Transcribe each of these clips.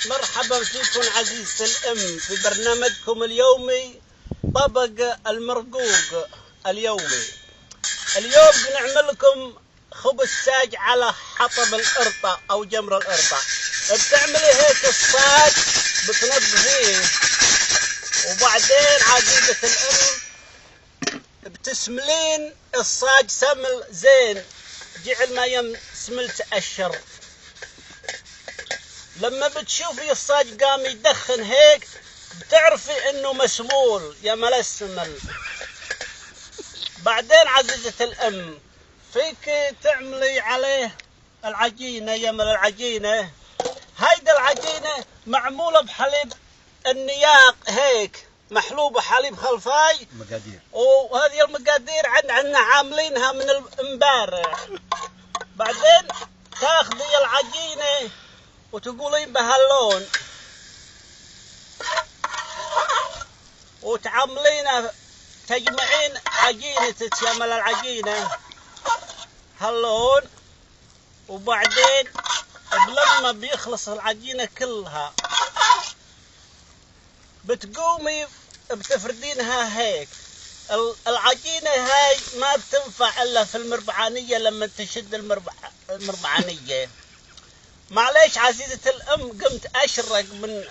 مرحبا فيكم عزيزة الأم في برنامجكم اليومي طبق المرقوق اليومي. اليوم بنعمل لكم خبز ساج على حطب القرطة أو جمر القرطة. بتعملي هيك الصاج بتنظفيه، وبعدين عزيزة الأم بتسملين الصاج سمل زين جعل ما يسمل تأشر. لما بتشوفي الصاج قام يدخن هيك بتعرفي انه مسمول يا ملسمل. بعدين عزيزة الام فيك تعملي عليه العجينة. يمل العجينة هيدا العجينة معمولة بحليب النياق هيك محلوبة حليب خلفاي مقادير، وهذه المقادير عنا عاملينها من امبارح. بعدين تاخذي العجينة وتقولين بهاللون وتعملينها، تجمعين عجينتك يمل العجينة هاللون. وبعدين لما بيخلص العجينة كلها بتقومي بتفردينها هيك. العجينة هاي ما بتنفع إلا في المربعانية لما تشد المربعانية. معليش عزيزة الأم قمت أشرق من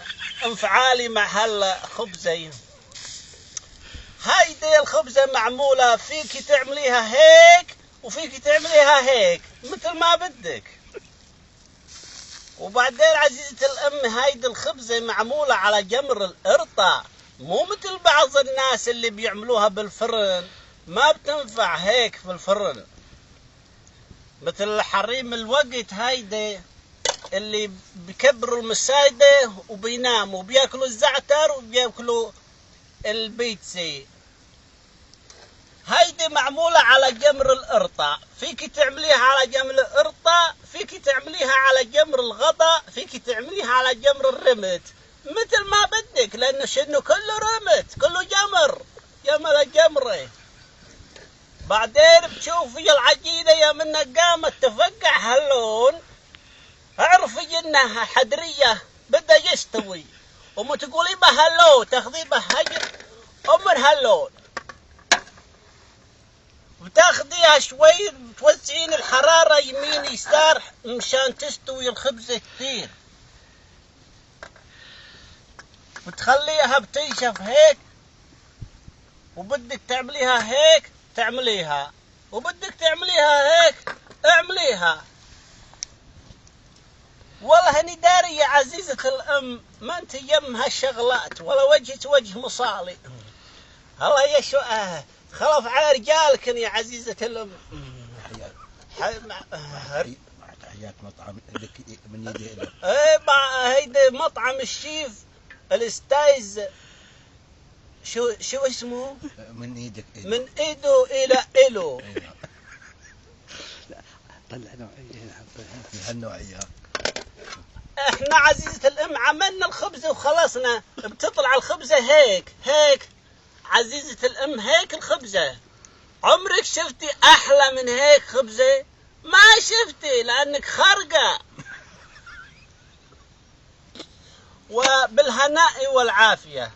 انفعالي مع هالخبزة. هايدي الخبزة معمولة فيك تعمليها هيك وفيك تعمليها هيك مثل ما بدك. وبعدين عزيزة الأم هايدي الخبزة معمولة على جمر القرطة، مو مثل بعض الناس اللي بيعملوها بالفرن. ما بتنفع هيك في الفرن مثل حريم الوقت هايدي اللي بيكبروا المسايدة وبيناموا وبياكلوا الزعتر وبياكلوا البيتزا. هيدي معمولة على جمر القرطة، فيك تعمليها على جمر القرطة، فيك تعمليها على جمر الغضا، فيك تعمليها على جمر الرمت مثل ما بدك، لأنه شنو كله رمت كله جمر يمل الجمرة. بعدين بتشوفي العجينة يا منها قامت تفقع هاللون، اعرفي انها حدرية بدها يستوي، وما تقولي بهاللون تاخذي بهجر امر هاللون. بتاخذيها شوي بتوزعين الحرارة يمين يسار مشان تستوي الخبزة كثير. بتخليها بتنشف هيك، وبدك تعمليها هيك تعمليها، وبدك تعمليها هيك اعمليها. والله هني داري يا عزيزة الأم ما انت يم هالشغلات ولا وجهك وجه مصالي. الله يشو خلف على رجالكن يا عزيزة الأم. تحيات مطعم لك من يدي له. ايه هيدا مطعم الشيف الاستايز شو اسمه؟ من ايدك من ايده الى الو. طلع نوعية هالنوعية. احنا عزيزة الام عملنا الخبزة وخلصنا. بتطلع الخبزة هيك عزيزة الام هيك الخبزة. عمرك شفتي احلى من هيك خبزة؟ ما شفتي لانك خرقة. وبالهناء والعافية.